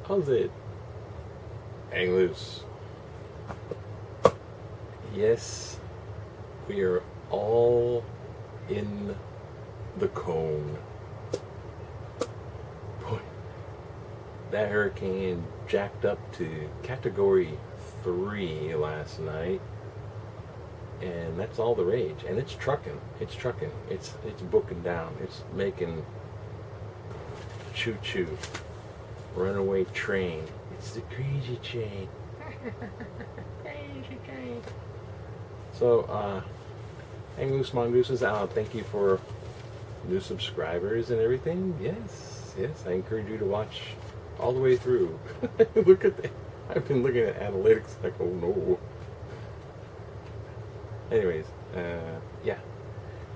How's it? Hang loose. Yes, we are all in the cone. Boy, that hurricane jacked up to Category 3 last night, and that's all the rage. And it's trucking. It's booking down. It's making choo-choo, runaway train. It's the crazy train. Crazy train. So, hang loose, mongooses. Thank you for new subscribers and everything. Yes, I encourage you to watch all the way through. Look at that. I've been looking at analytics like, oh no. Anyways, yeah.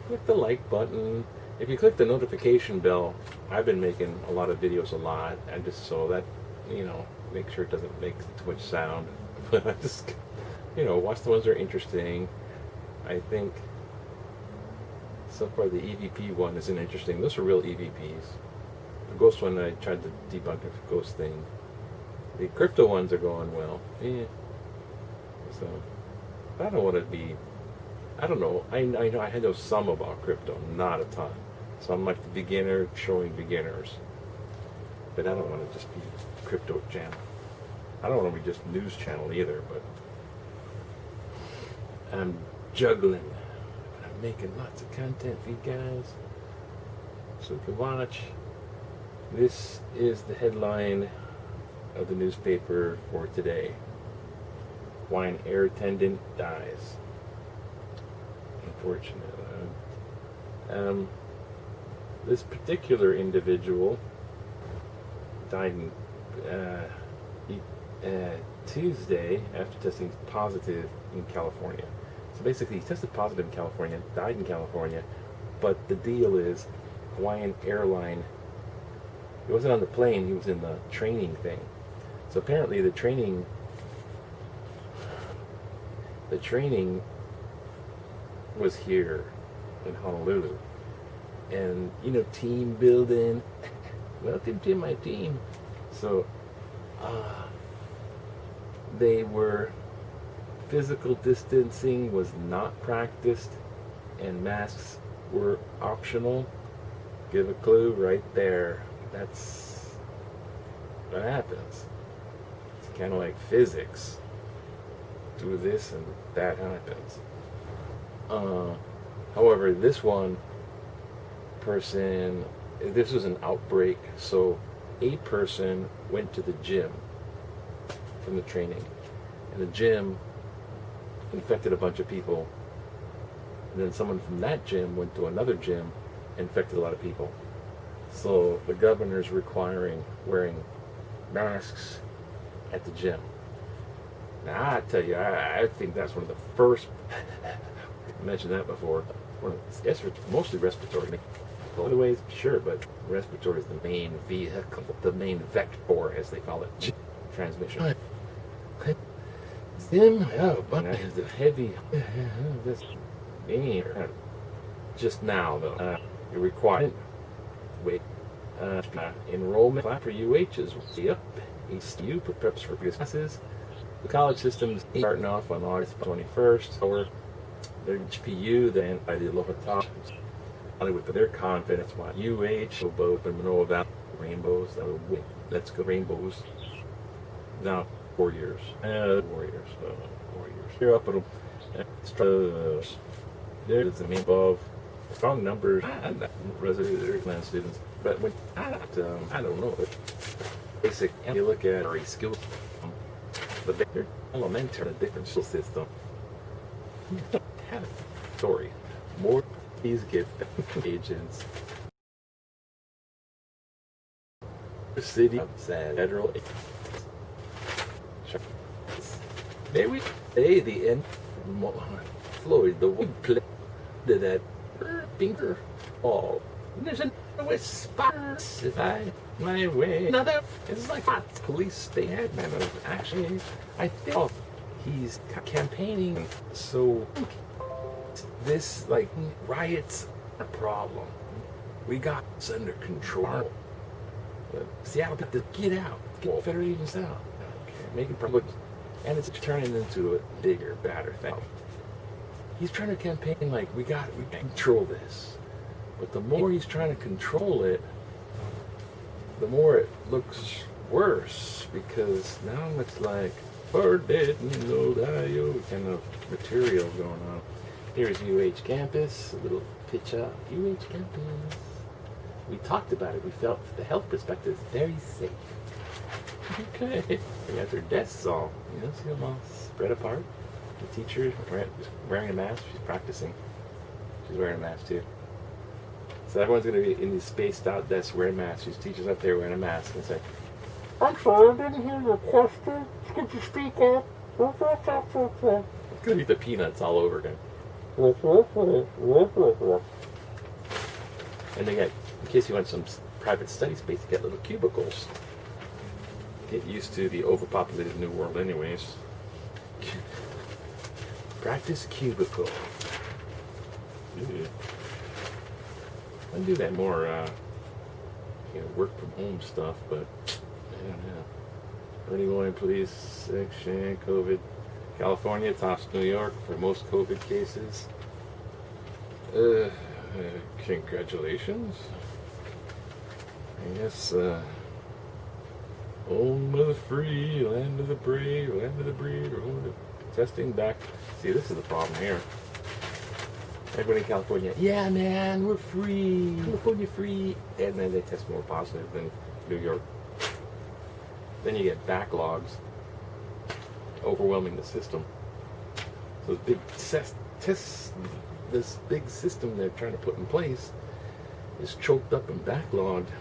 Click the like button. If you click the notification bell, I've been making a lot of videos a lot. And just so that, make sure it doesn't make too much sound. But I just, watch the ones that are interesting. I think so far the EVP one isn't interesting. Those are real EVPs. The ghost one, I tried to debunk a ghost thing. The crypto ones are going well. Yeah. So, I don't want to be, I don't know. I know I know some about crypto, not a ton. So I'm like the beginner showing beginners. But I don't want to just be crypto channel. I don't want to be just news channel either, but I'm juggling. But I'm making lots of content for you guys. So you can watch. This is the headline of the newspaper for today. Hawaiian air attendant dies. Unfortunately. This particular individual died Tuesday after testing positive in California. So basically, he tested positive in California, died in California, but the deal is Hawaiian Airline, he wasn't on the plane, he was in the training thing. So apparently the training was here in Honolulu. And, team building. Welcome to my team. So, physical distancing was not practiced and masks were optional. Give a clue right there. That's what happens. It's kind of like physics. Do this and that happens. However, this was an outbreak, so a person went to the gym from the training, and the gym infected a bunch of people, and then someone from that gym went to another gym and infected a lot of people. So the governor's requiring wearing masks at the gym. Now I tell you, I think that's one of the first I mentioned that before. It's mostly respiratory. Other ways, sure, but respiratory is the main vehicle, the main vector, as they call it, transmission. But the heavy. This just now though, you require wait. Enrollment for UHs up. ECU preps for classes. The college system's starting off on August 21st. Or the HPU then by the local top. With their confidence, why UH, both in Manoa Valley, rainbows, let's go rainbows. Now 4 years. 4 years. 4 years. Here up at there's the main above strong numbers resident students. But when I don't know, basic you look at our skills, but they're elementary, a different skill system. Have a story. More these get agents. The city federal they the end Floyd the one play that finger all. There's a response if I my way. Another it's like police state admin of actually I think he's campaigning so this riots a problem. We got this under control. Seattle, get out, get federal agents out. Okay, making public, and it's turning into a bigger, badder thing. He's trying to campaign like we can control this, but the more he's trying to control it, the more it looks worse, because now it's like Forbidden Ohio kind of material going on. Here's UH campus, a little picture of UH campus. We talked about it. We felt the health perspective is very safe. Okay. They got their desks all, see them all spread apart. The teacher wearing a mask. She's practicing. She's wearing a mask too. So everyone's going to be in these spaced out desks wearing masks. These teachers up there wearing a mask and say, "I'm sorry, I didn't hear your question. Could you speak up?" It's going to be the Peanuts all over again. And they got, in case you want some private study space, you get little cubicles. Get used to the overpopulated new world anyways. Practice cubicle. Ew. I do that more, work from home stuff, but I don't know. Early warning police section, COVID. California tops New York for most COVID cases. Congratulations. I guess, home of the free, land of the brave, land of the breed, testing back. See, this is the problem here. Everybody in California, yeah, man, we're free. California free. And then they test more positive than New York. Then you get backlogs overwhelming the system. So this big system they're trying to put in place is choked up and backlogged.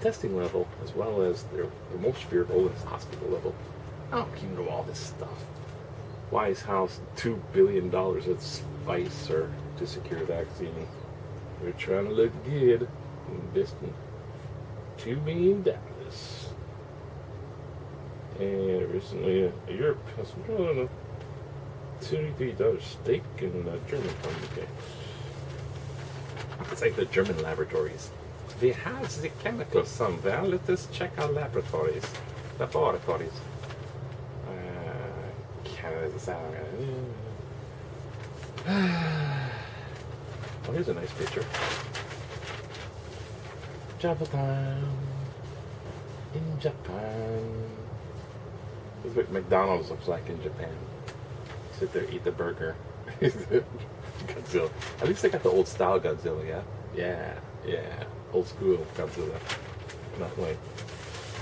Testing level, as well as their most fearful is hospital level. I don't even know all this stuff. White House, $2 billion of spice or to secure vaccine. We're trying to look good, investing $2 billion. And recently, a Europe has a $33 stake in the German company. It's like the German laboratories. We have the chemicals somewhere. Let us check our laboratories. Oh, here's a nice picture. Travel time in Japan. This is what McDonald's looks like in Japan. Sit there, eat the burger. Godzilla. At least they got the old style Godzilla, yeah? Yeah. Old school Godzilla. Not like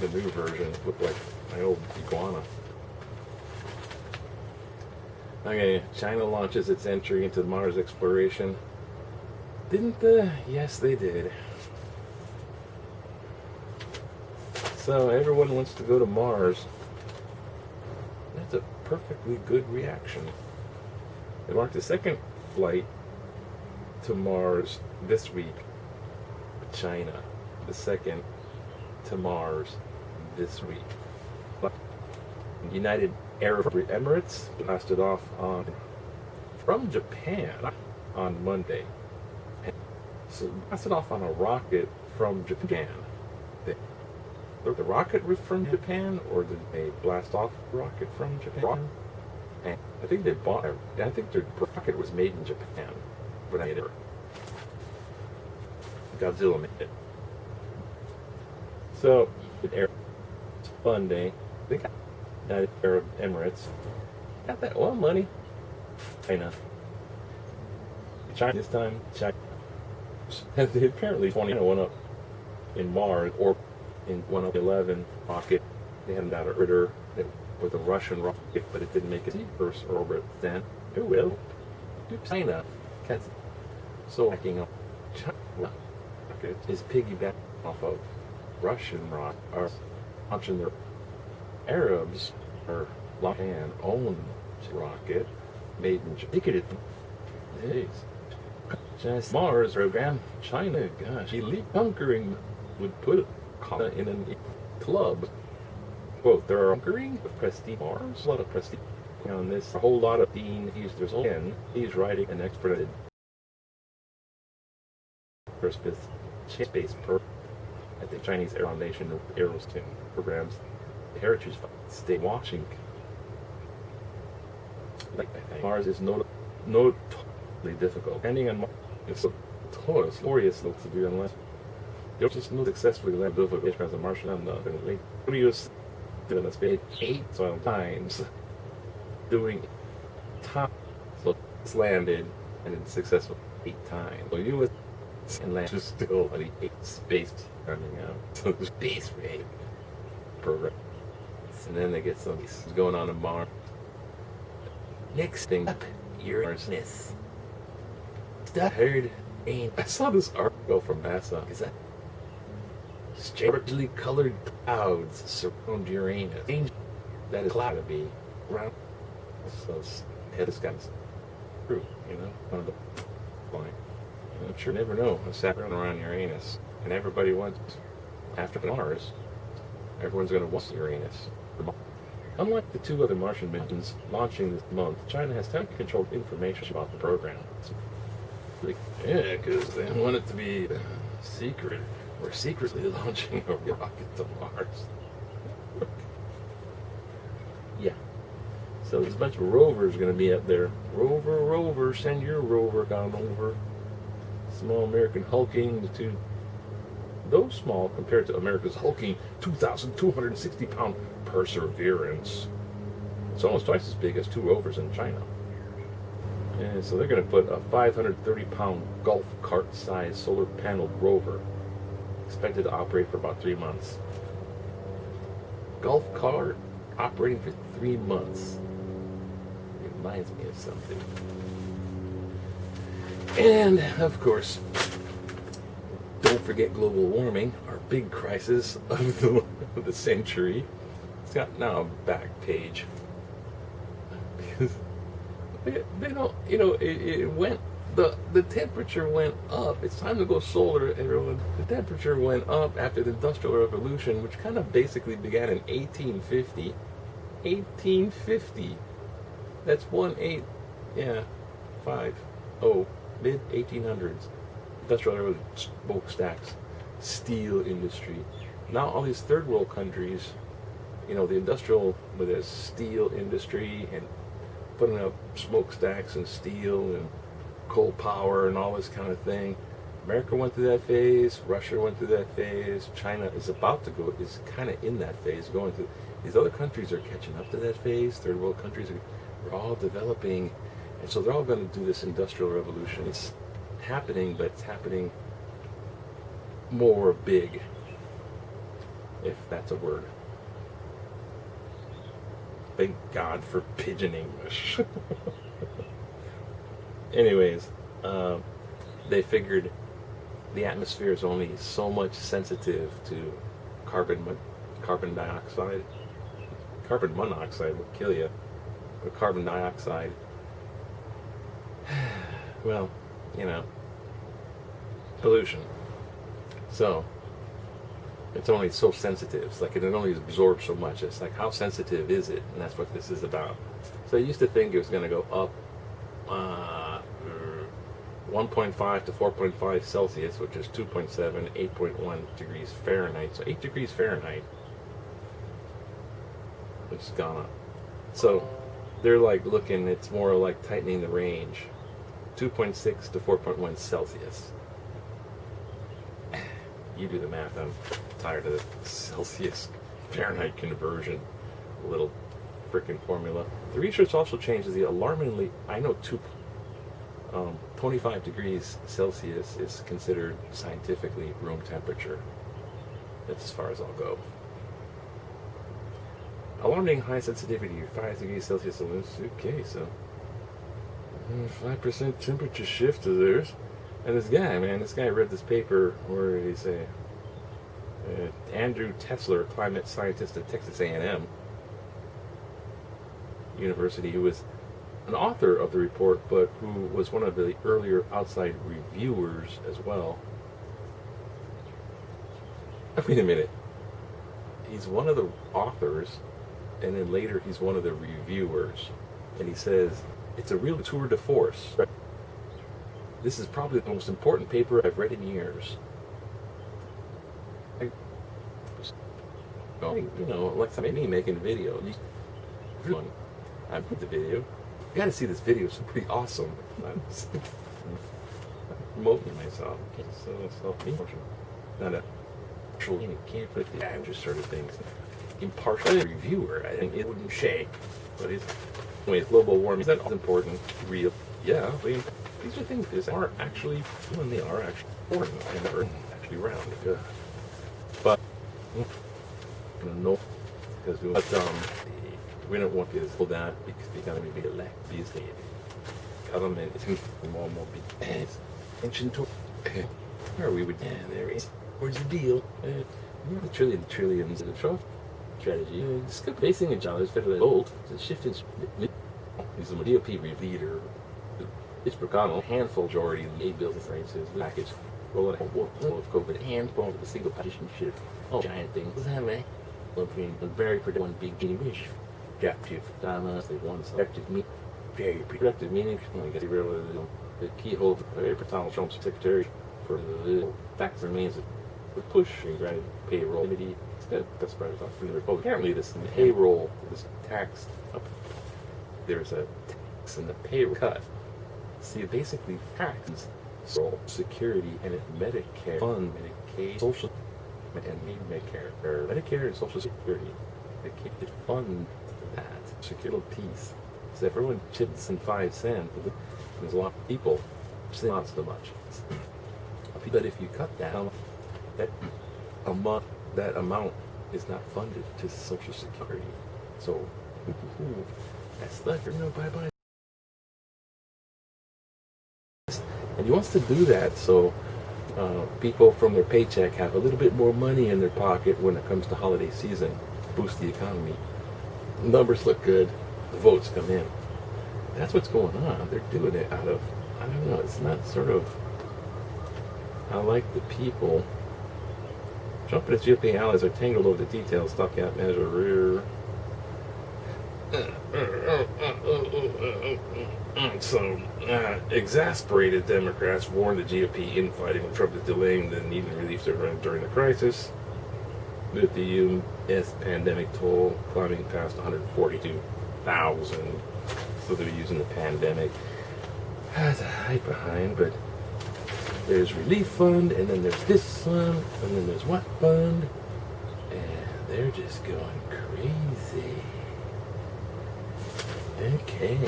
the new version. Looked like my old iguana. Okay, China launches its entry into Mars exploration. Didn't they? Yes, they did. So everyone wants to go to Mars. That's a perfectly good reaction. They marked the second flight to Mars this week. China, the second to Mars this week. United Arab Emirates blasted off from Japan on Monday. So blasted off on a rocket from Japan. The rocket was from Japan, or did they blast off the rocket from Japan? And I think their rocket was made in Japan, but I never. Godzilla made it. So, Monday, they got United Arab Emirates. Got that oil money. China this time, China. Apparently 20 went up in Mars, or in 111 rocket. They had out a Ritter with a Russian rocket, but it didn't make it first orbit. Then it will. China. So hacking up China rocket is piggybacking off of Russian rocket, or launching their Arabs or Japan owned rocket made in Japan. China's Mars program. China, gosh, elite conquering would put it in a club. Quote, there are conquering with prestige Mars, a lot of prestige on this, a whole lot of Dean. He's writing an expedited space per at the Chinese Air Foundation of Aerospace programs, the Heritage State Washington. Like I think Mars is notably difficult. Landing on Mars is so glorious to do unless you just not successfully land difficult as a Martian and the videos in the space 8 times doing time. So it's landed and it's successful 8 times. So you was and land is still at the 8 space running out. So the space race program. And then they get some going on in Mars. Next thing up, Uranus. I heard, and I saw this article from NASA. Is that strangely colored clouds surround Uranus? That is cloud to be around. So it's kind of true, you know. One of the point. I'm sure you never know. I sat around Uranus, and everybody wants after Mars. Everyone's going to want Uranus. Unlike the 2 other Martian missions launching this month, China has time-controlled information about the program. Like, yeah, because they want it to be secret. We're secretly launching a rocket to Mars. Yeah. So there's a bunch of rovers going to be up there. Rover, send your rover on over. Small American hulking, the 2. Though small compared to America's hulking 2,260-pound Perseverance. It's almost twice as big as 2 rovers in China. And so they're going to put a 530-pound golf cart-sized solar panel rover, expected to operate for about 3 months. Golf cart operating for 3 months. It reminds me of something. And, of course, don't forget global warming, our big crisis of the century. It's got now a back page. Because they don't, you know, it went, the temperature went up. It's time to go solar, everyone. The temperature went up after the Industrial Revolution, which kind of basically began in 1850. 1850. That's 50, mid 1800s. Industrial Revolution, smokestacks, steel industry. Now all these third world countries, you know, the industrial with a steel industry and putting up smokestacks and steel and coal power and all this kind of thing. America went through that phase. Russia went through that phase. China is about to go, is kind of in that phase, going through. These other countries are catching up to that phase. Third world countries are all developing. And so they're all going to do this industrial revolution. It's happening, but it's happening more big, if that's a word. Thank God for pigeon English. Anyways, they figured the atmosphere is only so much sensitive to carbon dioxide. Carbon monoxide will kill you, but carbon dioxide, well, you know, pollution. So it's only so sensitive. It's like it only absorbs so much. It's like, how sensitive is it? And that's what this is about. So I used to think it was going to go up 1.5 to 4.5 Celsius, which is 2.7, 8.1 degrees Fahrenheit. So 8 degrees Fahrenheit, which has gone up. So they're like looking, it's more like tightening the range. 2.6 to 4.1 Celsius. You do the math. I'm tired of the Celsius Fahrenheit conversion. Little freaking formula. The research also changes the alarmingly, 25 degrees Celsius is considered scientifically room temperature. That's as far as I'll go. Alarming high sensitivity, 5 degrees Celsius. Okay, so 5% temperature shift to theirs. And this guy read this paper where he say, Andrew Tesler, climate scientist at Texas A&M University, who was an author of the report, but who was one of the earlier outside reviewers as well. Wait a minute. He's one of the authors, and then later he's one of the reviewers. And he says, it's a real tour de force. This is probably the most important paper I've read in years. I, like me making video. I put the video. You gotta see this video, it's pretty awesome. I'm promoting myself. So self-promotion. Not a actual can't put the actor sort of things. Impartial reviewer, I think it wouldn't shake. But it's global warming. Is that important? Real? Yeah. These are things that are actually when they are actually important and they're actually round. Good. But no, because we don't want this for that because they're going to be elected these days. Government is more and more big attention to where we would there is where's the deal? The trillions of the strategy. Facing each other is federal gold. The shift is the DOP leader. It's Bracano, handful majority of the aid bills and services package. Roll out of COVID, handful of the single partition shift. Oh, giant things. What's that, man? A very productive one big genie wish. Objective. They want effective meaning. Very productive meaning. I guess the keyhole, Donald Trump's secretary for the fact remains the push and granted payroll. That's part of from the Republic. Apparently, this payroll, this tax, there's a tax in the payroll cut. See, basically taxes Social Security and Medicare fund, Medicaid, Social and Medicare, or Medicare and Social Security. It fund that secure piece. So if everyone chips in 5 cents, there's a lot of people, not so much. But if you cut down that amount is not funded to Social Security. So that's like bye-bye. And he wants to do that so people from their paycheck have a little bit more money in their pocket when it comes to holiday season, boost the economy. Numbers look good, the votes come in. That's what's going on. They're doing it out of, I don't know, it's not sort of, I like the people. Trump and his GOP allies are tangled over the details, stopgap measure, rear. So, exasperated Democrats warned the GOP infighting when Trump is delaying the needed relief during the crisis, with the U.S. pandemic toll climbing past 142,000. So they're using the pandemic as a hide behind, but there's relief fund, and then there's this fund, and then there's what fund, and they're just going crazy. Okay.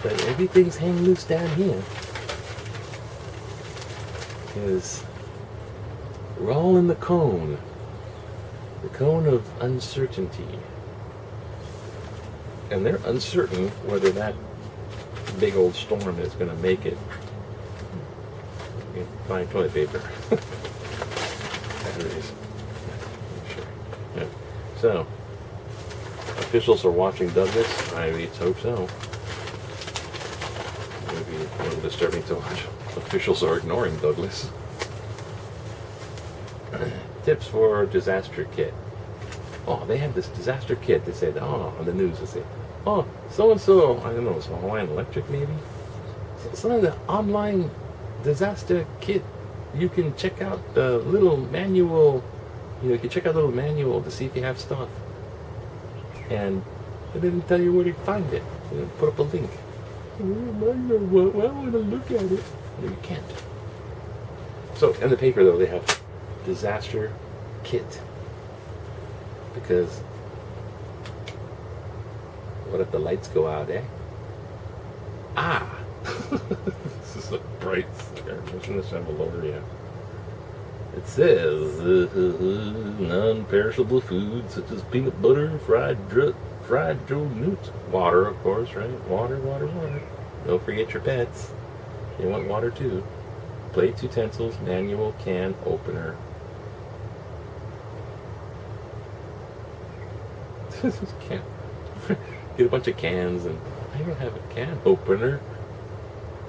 But everything's hanging loose down here. Because we're all in the cone of uncertainty. And they're uncertain whether that big old storm is going to make it. Find toilet paper. Batteries. Sure. Yeah. So, officials are watching Douglas. I let's hope so. Maybe a little disturbing to watch. Officials are ignoring Douglas. Tips for disaster kit. Oh, they have this disaster kit. They said, on the news, they say, so-and-so, I don't know, it's Hawaiian Electric maybe? Some of the online disaster kit, you can check out the little manual, you can check out a little manual to see if you have stuff. And they didn't tell you where to find it. They didn't put up a link. I want to look at it. No, you can't. So, in the paper though, they have disaster kit. Because what if the lights go out, eh? This is a bright mission assemble over here. It says non-perishable foods such as peanut butter, fried drilled meat, water, of course, right? Water. Don't forget your pets. You want water too. Plates, utensils, manual, can opener. Can get a bunch of cans, and I don't have a can opener.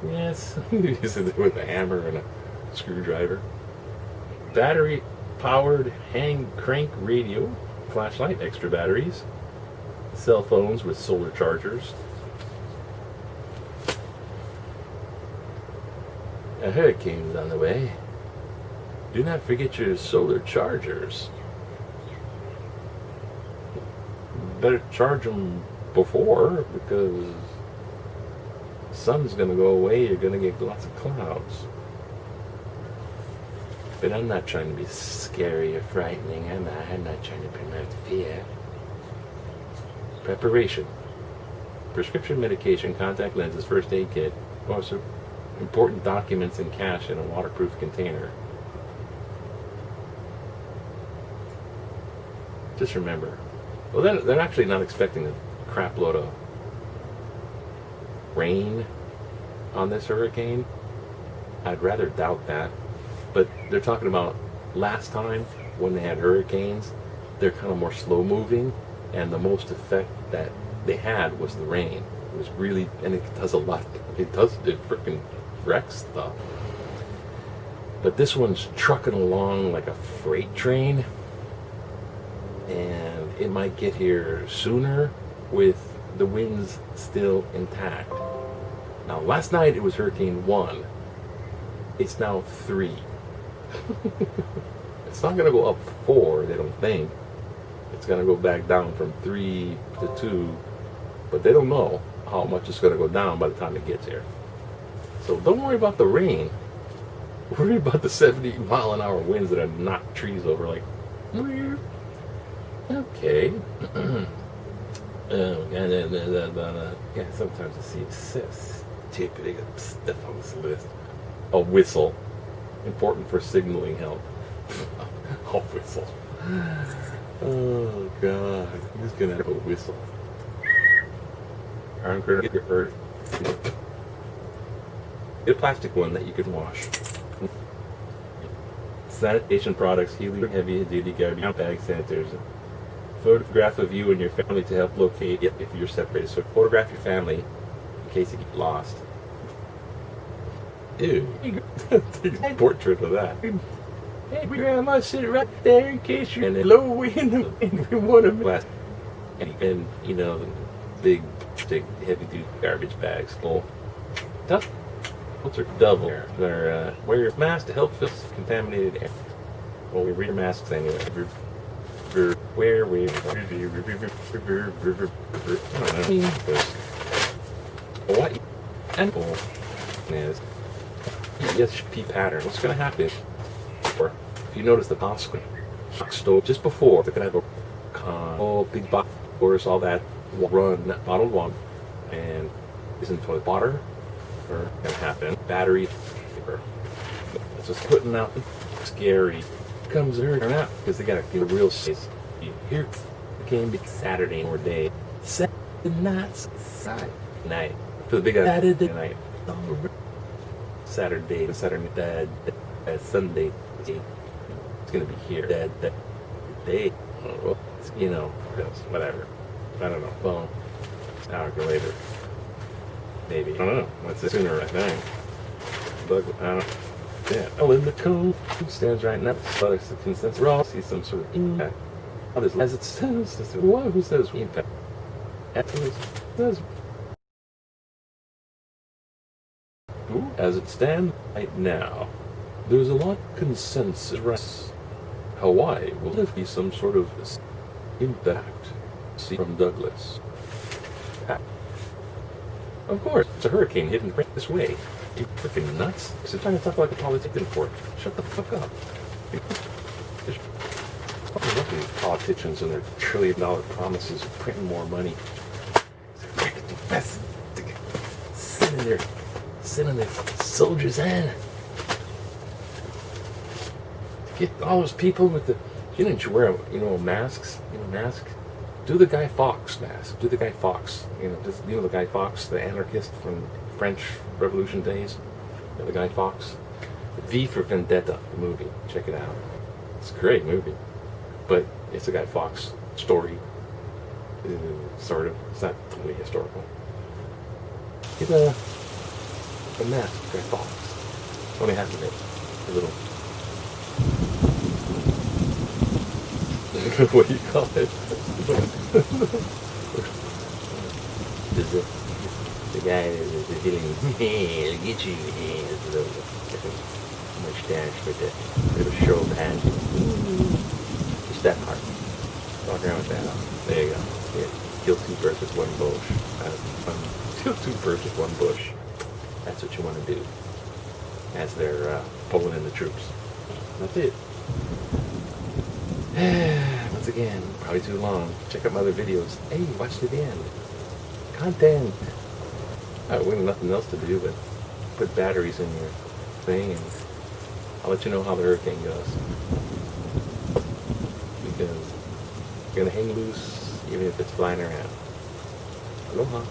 Yes, use it with a hammer and a screwdriver. Battery powered hand crank radio, flashlight, extra batteries, cell phones with solar chargers. A hurricane's on the way. Do not forget your solar chargers. Better charge them before, because the sun's going to go away. You're going to get lots of clouds. But I'm not trying to be scary or frightening. I'm not trying to promote fear. Preparation. Prescription medication, contact lenses, first aid kit. Also, important documents and cash in a waterproof container. Just remember. Well, they're actually not expecting a crap load of rain on this hurricane. I'd rather doubt that. But they're talking about last time when they had hurricanes, they're kind of more slow moving, and the most effect that they had was the rain. It was really, and it does a lot. It freaking wrecks stuff. But this one's trucking along like a freight train, and it might get here sooner with the winds still intact. Now, last night it was Hurricane 1. It's now 3. It's not going to go up 4, they don't think. It's going to go back down from 3 to 2, but they don't know how much it's going to go down by the time it gets here. So don't worry about the rain. Worry about the 70-mile-an-hour winds that have knocked trees over like, okay. Yeah, sometimes I see stupid, they got stuff on this list. A whistle. Important for signaling help. A whistle. Oh God, who's gonna have a whistle? I'm gonna get hurt. Get a plastic one that you can wash. Sanitation products, helium, heavy duty garbage bag sanitizers. Photograph of you and your family to help locate it if you're separated. So photograph your family in case you get lost. Ew. Take a portrait of that. Hey, grandma, sit right there in case you're in a low wind and we want to glass. And you know, the big, thick, heavy-duty garbage bags full. Tough. Those are double. They're, wear your mask to help filter contaminated air. Well, we wear your masks anyway. Where we what animal is yes P pattern. What's going to happen? Or if you notice the box stove just before they're going to have a big box doors, all that run bottled water, and isn't toilet water or going to happen battery or it's just putting out scary. Comes there or not because they got to get a real safe. Here it can be Saturday or day. Saturday night for the big Saturday night. Saturday, Sunday. It's gonna be here. That day, you know, whatever. I don't know. Well, an hour later, maybe. I don't know. What's it sooner? I think. But I don't. Yeah, oh, in the code stands right now. But it's the consensus. We'll all see some sort of impact. As it says, who says impact? As it stands right now, there's a lot of consensus. Hawaii will be some sort of impact. See from Douglas. Of course, it's a hurricane hidden right this way. You freaking nuts? So trying to talk like a politician for it. Shut the fuck up. Fucking look at these politicians and their trillion-dollar promises of printing more money. Sending their soldiers in. Get all those people with the, you didn't wear, masks, mask. Do the Guy Fawkes mask. Do the Guy Fawkes. Just the Guy Fawkes, the anarchist from French Revolution days. The Guy Fawkes. V for Vendetta, the movie. Check it out. It's a great movie, but it's a Guy Fawkes story. Sort of. It's not totally historical. Get a mask, Guy Fawkes. Only half of it. A little. What do you call it? The guy is feeling, hey, I'll get you. damage for a bit. It'll show panting. Just that part. Walk around with that on. There you go. Yeah. Kill two birds with one bush. Kill two birds with one bush. That's what you want to do as they're pulling in the troops. That's it. Once again, probably too long. Check out my other videos. Hey, watch to the end. Content. We have nothing else to do but put batteries in your thing, and I'll let you know how the hurricane goes. Because you're going to hang loose even if it's flying around. Aloha.